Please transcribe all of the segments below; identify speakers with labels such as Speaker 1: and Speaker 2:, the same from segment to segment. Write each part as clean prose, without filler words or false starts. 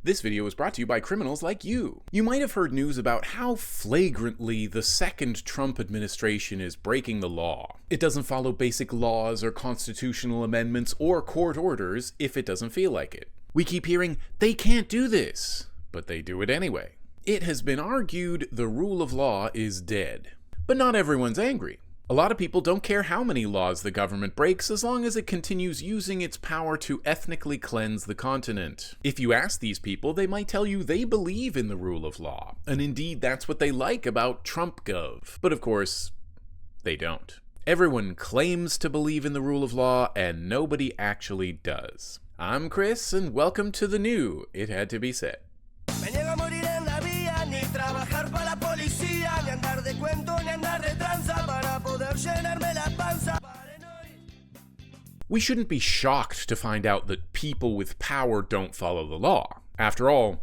Speaker 1: This video is brought to you by criminals like you. You might have heard news about how flagrantly the second Trump administration is breaking the law. It doesn't follow basic laws or constitutional amendments or court orders if it doesn't feel like it. We keep hearing, they can't do this, but they do it anyway. It has been argued the rule of law is dead. But not everyone's angry. A lot of people don't care how many laws the government breaks as long as it continues using its power to ethnically cleanse the continent. If you ask these people, they might tell you they believe in the rule of law, and indeed that's what they like about Trump Gov. But of course, they don't. Everyone claims to believe in the rule of law, and nobody actually does. I'm Chris, and welcome to the new It Had to Be Said. We shouldn't be shocked to find out that people with power don't follow the law. After all,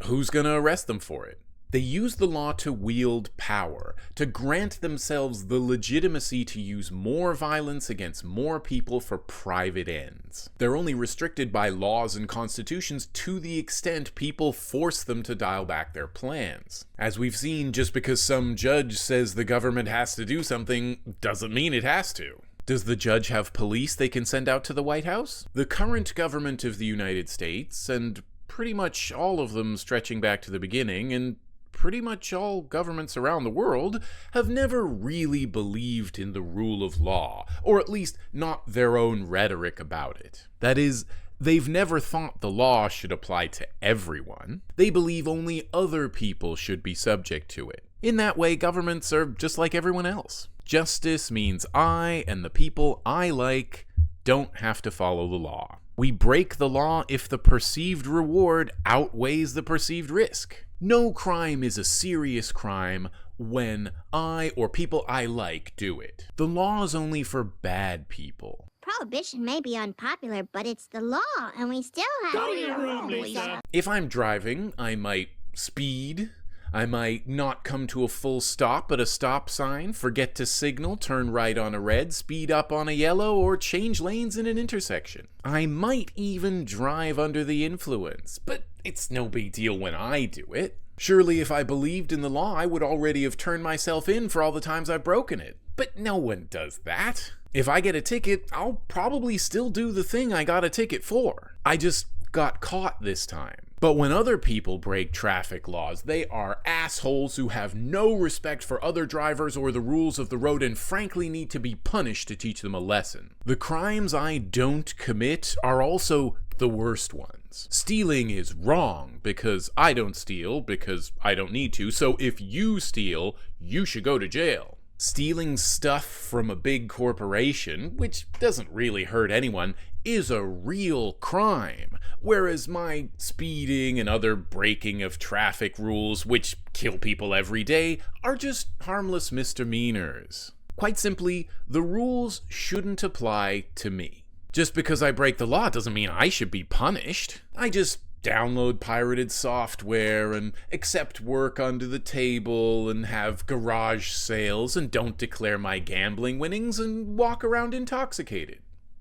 Speaker 1: who's gonna arrest them for it? They use the law to wield power, to grant themselves the legitimacy to use more violence against more people for private ends. They're only restricted by laws and constitutions to the extent people force them to dial back their plans. As we've seen, just because some judge says the government has to do something doesn't mean it has to. Does the judge have police they can send out to the White House? The current government of the United States, and pretty much all of them stretching back to the beginning, and pretty much all governments around the world, have never really believed in the rule of law, or at least not their own rhetoric about it. That is, they've never thought the law should apply to everyone. They believe only other people should be subject to it. In that way, governments are just like everyone else. Justice means I and the people I like don't have to follow the law. We break the law if the perceived reward outweighs the perceived risk. No crime is a serious crime when I or people I like do it. The law is only for bad people.
Speaker 2: Prohibition may be unpopular, but it's the law, and we still have to.
Speaker 1: If I'm driving, I might speed. I might not come to a full stop at a stop sign, forget to signal, turn right on a red, speed up on a yellow, or change lanes in an intersection. I might even drive under the influence, but it's no big deal when I do it. Surely if I believed in the law, I would already have turned myself in for all the times I've broken it. But no one does that. If I get a ticket, I'll probably still do the thing I got a ticket for. I just got caught this time. But when other people break traffic laws, they are assholes who have no respect for other drivers or the rules of the road and frankly need to be punished to teach them a lesson. The crimes I don't commit are also the worst ones. Stealing is wrong because I don't steal because I don't need to, so if you steal, you should go to jail. Stealing stuff from a big corporation, which doesn't really hurt anyone, is a real crime, whereas my speeding and other breaking of traffic rules, which kill people every day, are just harmless misdemeanors. Quite simply, the rules shouldn't apply to me. Just because I break the law doesn't mean I should be punished. I just download pirated software and accept work under the table and have garage sales and don't declare my gambling winnings and walk around intoxicated.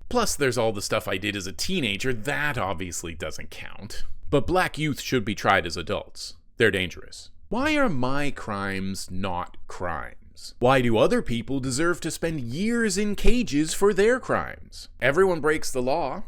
Speaker 1: Plus, there's all the stuff I did as a teenager. That obviously doesn't count. But black youth should be tried as adults. They're dangerous. Why are my crimes not crimes? Why do other people deserve to spend years in cages for their crimes? Everyone breaks the law.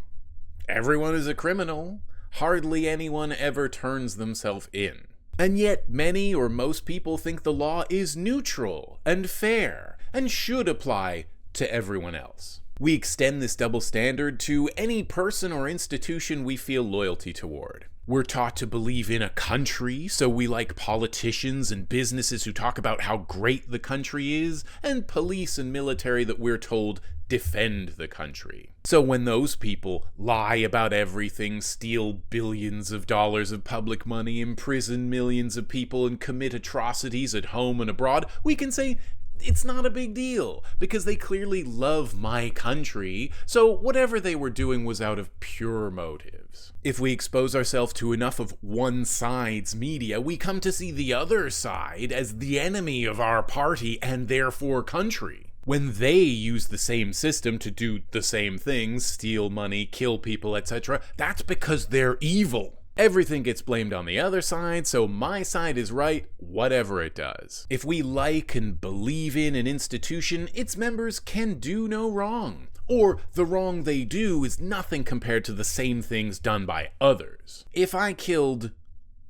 Speaker 1: Everyone is a criminal. Hardly anyone ever turns themselves in. And yet many or most people think the law is neutral and fair and should apply to everyone else. We extend this double standard to any person or institution we feel loyalty toward. We're taught to believe in a country, so we like politicians and businesses who talk about how great the country is, and police and military that we're told defend the country. So when those people lie about everything, steal billions of dollars of public money, imprison millions of people, and commit atrocities at home and abroad, we can say, it's not a big deal, because they clearly love my country, so whatever they were doing was out of pure motives. If we expose ourselves to enough of one side's media, we come to see the other side as the enemy of our party and therefore country. When they use the same system to do the same things, steal money, kill people, etc., that's because they're evil. Everything gets blamed on the other side, so my side is right, whatever it does. If we like and believe in an institution, its members can do no wrong. Or the wrong they do is nothing compared to the same things done by others. If I killed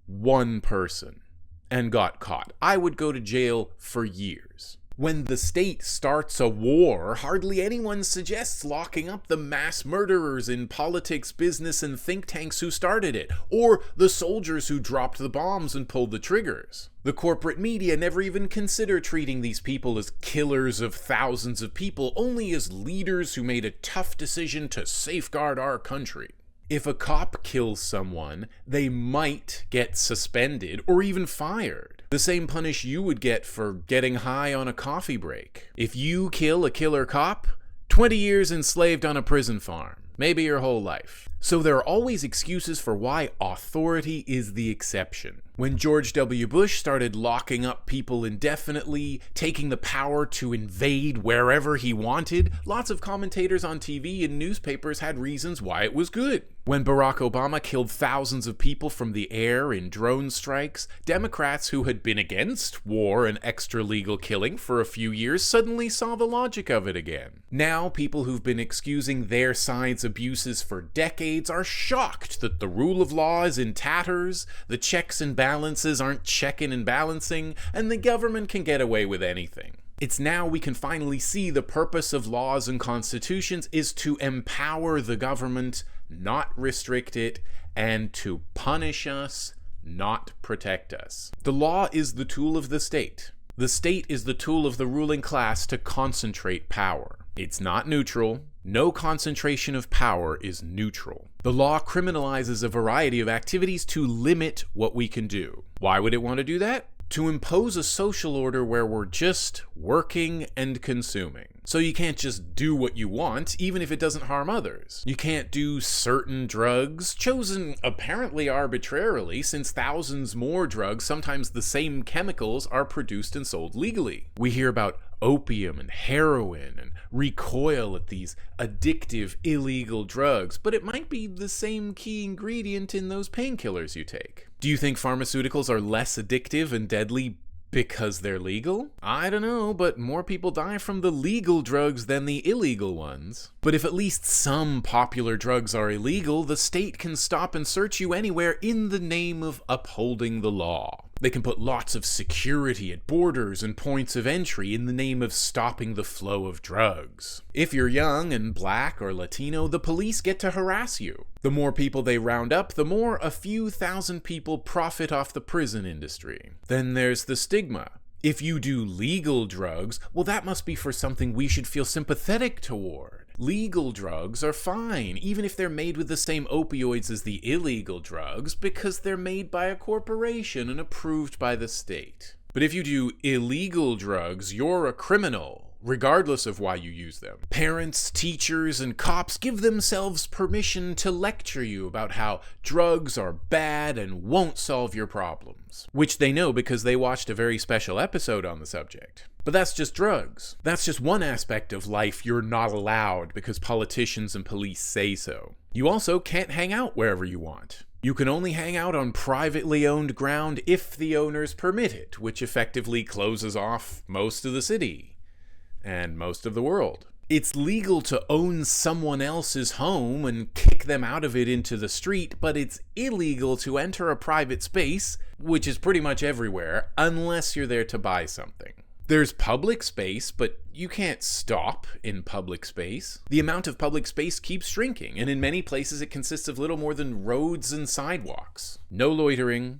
Speaker 1: one person and got caught, I would go to jail for years. When the state starts a war, hardly anyone suggests locking up the mass murderers in politics, business, and think tanks who started it, or the soldiers who dropped the bombs and pulled the triggers. The corporate media never even consider treating these people as killers of thousands of people, only as leaders who made a tough decision to safeguard our country. If a cop kills someone, they might get suspended or even fired. The same punish you would get for getting high on a coffee break. If you kill a killer cop, 20 years enslaved on a prison farm. Maybe your whole life. So there are always excuses for why authority is the exception. When George W. Bush started locking up people indefinitely, taking the power to invade wherever he wanted, lots of commentators on TV and newspapers had reasons why it was good. When Barack Obama killed thousands of people from the air in drone strikes, Democrats who had been against war and extra-legal killing for a few years suddenly saw the logic of it again. Now, people who've been excusing their side's abuses for decades are shocked that the rule of law is in tatters, the checks and balances aren't checking and balancing, and the government can get away with anything. It's now we can finally see the purpose of laws and constitutions is to empower the government, not restrict it, and to punish us, not protect us. The law is the tool of the state. The state is the tool of the ruling class to concentrate power. It's not neutral. No concentration of power is neutral. The law criminalizes a variety of activities to limit what we can do. Why would it want to do that? To impose a social order where we're just working and consuming. So you can't just do what you want, even if it doesn't harm others. You can't do certain drugs, chosen apparently arbitrarily, since thousands more drugs, sometimes the same chemicals, are produced and sold legally. We hear about opium and heroin and recoil at these addictive, illegal drugs, but it might be the same key ingredient in those painkillers you take. Do you think pharmaceuticals are less addictive and deadly because they're legal? I don't know, but more people die from the legal drugs than the illegal ones. But if at least some popular drugs are illegal, the state can stop and search you anywhere in the name of upholding the law. They can put lots of security at borders and points of entry in the name of stopping the flow of drugs. If you're young and black or Latino, the police get to harass you. The more people they round up, the more a few thousand people profit off the prison industry. Then there's the stigma. If you do legal drugs, well, that must be for something we should feel sympathetic toward. Legal drugs are fine, even if they're made with the same opioids as the illegal drugs, because they're made by a corporation and approved by the state. But if you do illegal drugs, you're a criminal, regardless of why you use them. Parents, teachers, and cops give themselves permission to lecture you about how drugs are bad and won't solve your problems, which they know because they watched a very special episode on the subject. But that's just drugs. That's just one aspect of life you're not allowed because politicians and police say so. You also can't hang out wherever you want. You can only hang out on privately owned ground if the owners permit it, which effectively closes off most of the city and most of the world. It's legal to own someone else's home and kick them out of it into the street, but it's illegal to enter a private space, which is pretty much everywhere, unless you're there to buy something. There's public space, but you can't stop in public space. The amount of public space keeps shrinking, and in many places it consists of little more than roads and sidewalks. No loitering.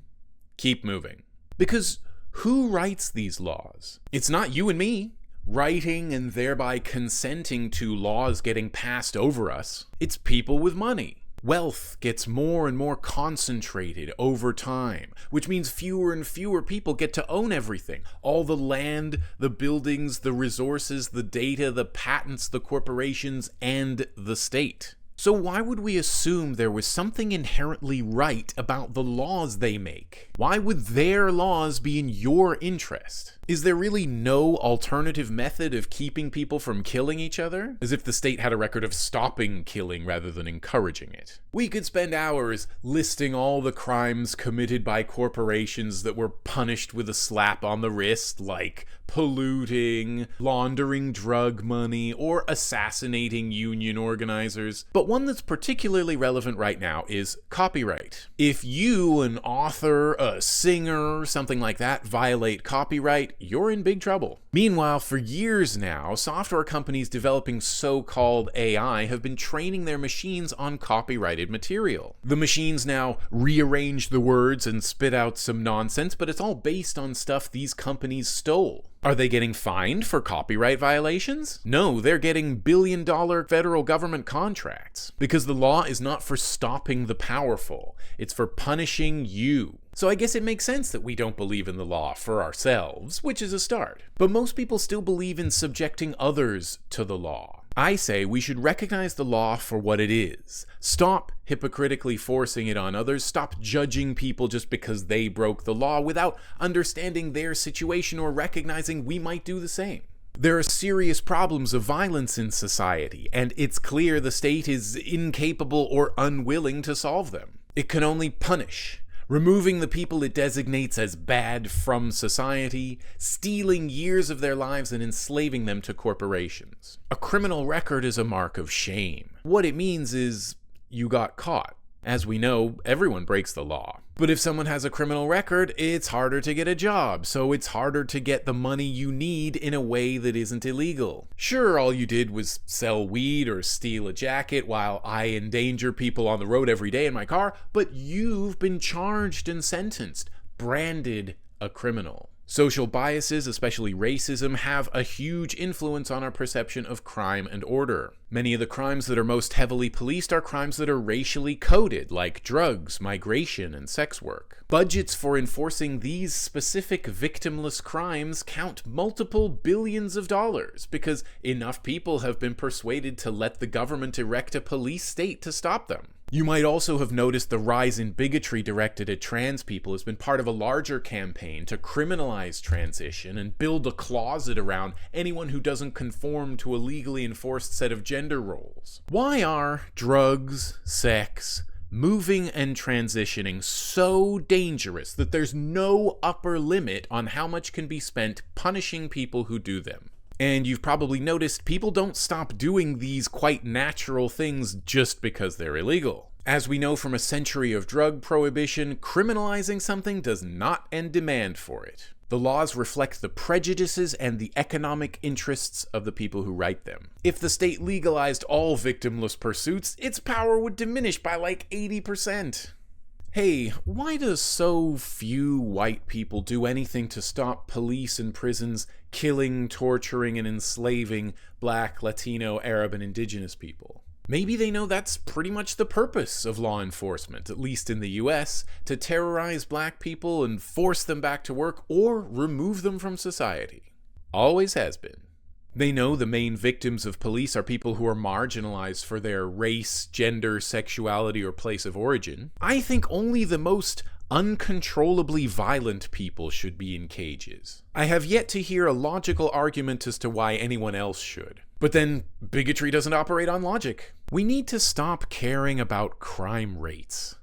Speaker 1: Keep moving. Because who writes these laws? It's not you and me, writing and thereby consenting to laws getting passed over us. It's people with money. Wealth gets more and more concentrated over time, which means fewer and fewer people get to own everything. All the land, the buildings, the resources, the data, the patents, the corporations, and the state. So why would we assume there was something inherently right about the laws they make? Why would their laws be in your interest? Is there really no alternative method of keeping people from killing each other? As if the state had a record of stopping killing rather than encouraging it. We could spend hours listing all the crimes committed by corporations that were punished with a slap on the wrist, like polluting, laundering drug money, or assassinating union organizers. But one that's particularly relevant right now is copyright. If you, an author, a singer, something like that, violate copyright, you're in big trouble. Meanwhile, for years now, software companies developing so-called AI have been training their machines on copyrighted material. The machines now rearrange the words and spit out some nonsense, but it's all based on stuff these companies stole. Are they getting fined for copyright violations? No, they're getting billion-dollar federal government contracts. Because the law is not for stopping the powerful, it's for punishing you. So I guess it makes sense that we don't believe in the law for ourselves, which is a start. But most people still believe in subjecting others to the law. I say we should recognize the law for what it is. Stop hypocritically forcing it on others. Stop judging people just because they broke the law without understanding their situation or recognizing we might do the same. There are serious problems of violence in society, and it's clear the state is incapable or unwilling to solve them. It can only punish, removing the people it designates as bad from society, stealing years of their lives and enslaving them to corporations. A criminal record is a mark of shame. What it means is you got caught. As we know, everyone breaks the law. But if someone has a criminal record, it's harder to get a job, so it's harder to get the money you need in a way that isn't illegal. Sure, all you did was sell weed or steal a jacket while I endanger people on the road every day in my car, but you've been charged and sentenced, branded a criminal. Social biases, especially racism, have a huge influence on our perception of crime and order. Many of the crimes that are most heavily policed are crimes that are racially coded, like drugs, migration, and sex work. Budgets for enforcing these specific victimless crimes count multiple billions of dollars because enough people have been persuaded to let the government erect a police state to stop them. You might also have noticed the rise in bigotry directed at trans people has been part of a larger campaign to criminalize transition and build a closet around anyone who doesn't conform to a legally enforced set of gender roles. Why are drugs, sex, moving and transitioning so dangerous that there's no upper limit on how much can be spent punishing people who do them? And you've probably noticed people don't stop doing these quite natural things just because they're illegal. As we know from a century of drug prohibition, criminalizing something does not end demand for it. The laws reflect the prejudices and the economic interests of the people who write them. If the state legalized all victimless pursuits, its power would diminish by like 80%. Hey, why does so few white people do anything to stop police and prisons killing, torturing, and enslaving Black, Latino, Arab, and Indigenous people? Maybe they know that's pretty much the purpose of law enforcement, at least in the US, to terrorize Black people and force them back to work or remove them from society. Always has been. They know the main victims of police are people who are marginalized for their race, gender, sexuality, or place of origin. I think only the most uncontrollably violent people should be in cages. I have yet to hear a logical argument as to why anyone else should. But then, bigotry doesn't operate on logic. We need to stop caring about crime rates.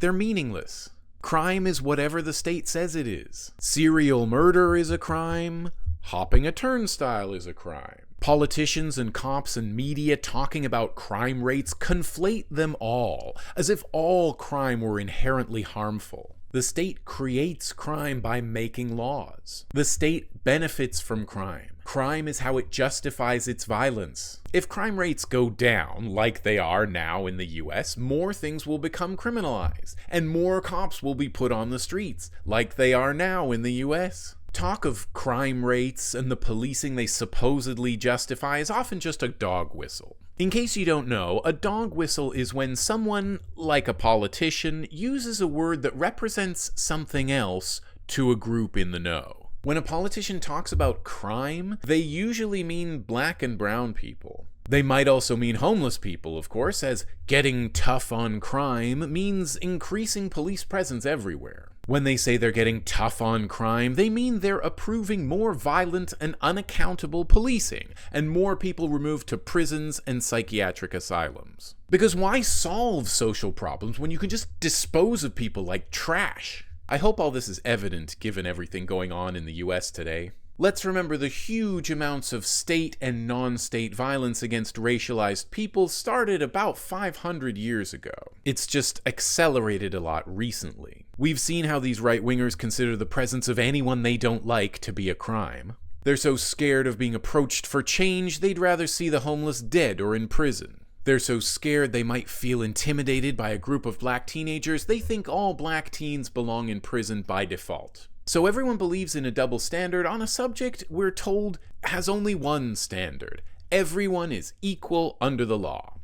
Speaker 1: They're meaningless. Crime is whatever the state says it is. Serial murder is a crime. Hopping a turnstile is a crime. Politicians and cops and media talking about crime rates conflate them all, as if all crime were inherently harmful. The state creates crime by making laws. The state benefits from crime. Crime is how it justifies its violence. If crime rates go down, like they are now in the US, more things will become criminalized, and more cops will be put on the streets, like they are now in the US. Talk of crime rates and the policing they supposedly justify is often just a dog whistle. In case you don't know, a dog whistle is when someone, like a politician, uses a word that represents something else to a group in the know. When a politician talks about crime, they usually mean Black and brown people. They might also mean homeless people, of course, as getting tough on crime means increasing police presence everywhere. When they say they're getting tough on crime, they mean they're approving more violent and unaccountable policing, and more people removed to prisons and psychiatric asylums. Because why solve social problems when you can just dispose of people like trash? I hope all this is evident given everything going on in the US today. Let's remember the huge amounts of state and non-state violence against racialized people started about 500 years ago. It's just accelerated a lot recently. We've seen how these right-wingers consider the presence of anyone they don't like to be a crime. They're so scared of being approached for change, they'd rather see the homeless dead or in prison. They're so scared they might feel intimidated by a group of black teenagers, they think all black teens belong in prison by default. So everyone believes in a double standard on a subject we're told has only one standard. Everyone is equal under the law.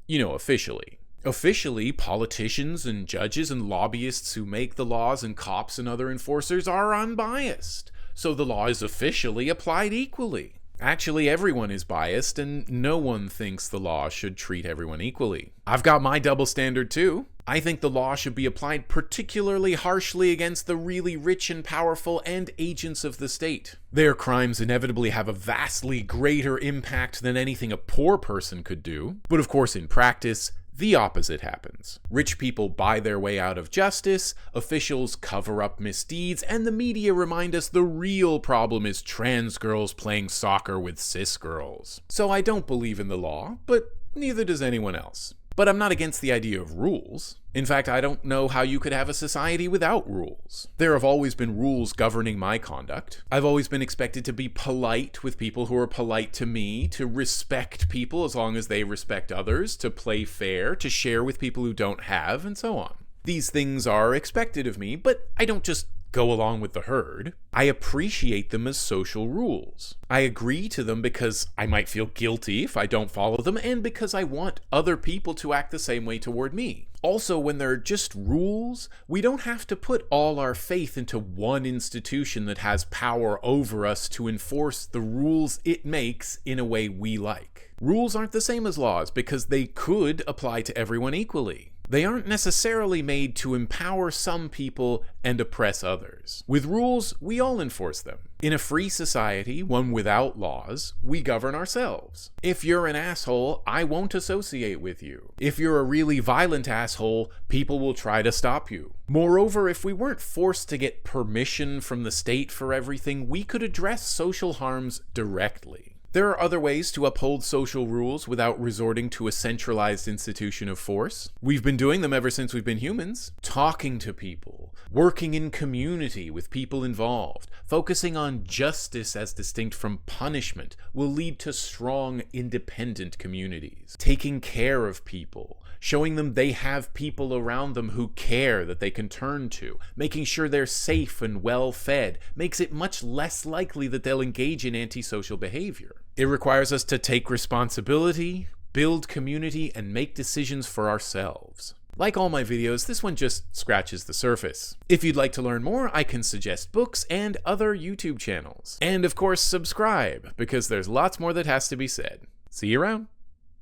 Speaker 1: You know, officially. Officially, politicians and judges and lobbyists who make the laws and cops and other enforcers are unbiased. So the law is officially applied equally. Actually, everyone is biased, and no one thinks the law should treat everyone equally. I've got my double standard too. I think the law should be applied particularly harshly against the really rich and powerful and agents of the state. Their crimes inevitably have a vastly greater impact than anything a poor person could do. But of course, in practice, the opposite happens. Rich people buy their way out of justice, officials cover up misdeeds, and the media remind us the real problem is trans girls playing soccer with cis girls. So I don't believe in the law, but neither does anyone else. But I'm not against the idea of rules. In fact, I don't know how you could have a society without rules. There have always been rules governing my conduct. I've always been expected to be polite with people who are polite to me, to respect people as long as they respect others, to play fair, to share with people who don't have, and so on. These things are expected of me, but I don't just go along with the herd. I appreciate them as social rules. I agree to them because I might feel guilty if I don't follow them, and because I want other people to act the same way toward me. Also, when they're just rules, we don't have to put all our faith into one institution that has power over us to enforce the rules it makes in a way we like. Rules aren't the same as laws because they could apply to everyone equally. They aren't necessarily made to empower some people and oppress others. With rules, we all enforce them. In a free society, one without laws, we govern ourselves. If you're an asshole, I won't associate with you. If you're a really violent asshole, people will try to stop you. Moreover, if we weren't forced to get permission from the state for everything, we could address social harms directly. There are other ways to uphold social rules without resorting to a centralized institution of force. We've been doing them ever since we've been humans. Talking to people, working in community with people involved, focusing on justice as distinct from punishment will lead to strong, independent communities. Taking care of people, showing them they have people around them who care that they can turn to, making sure they're safe and well-fed, makes it much less likely that they'll engage in antisocial behavior. It requires us to take responsibility, build community, and make decisions for ourselves. Like all my videos, this one just scratches the surface. If you'd like to learn more, I can suggest books and other YouTube channels. And of course, subscribe, because there's lots more that has to be said. See you around.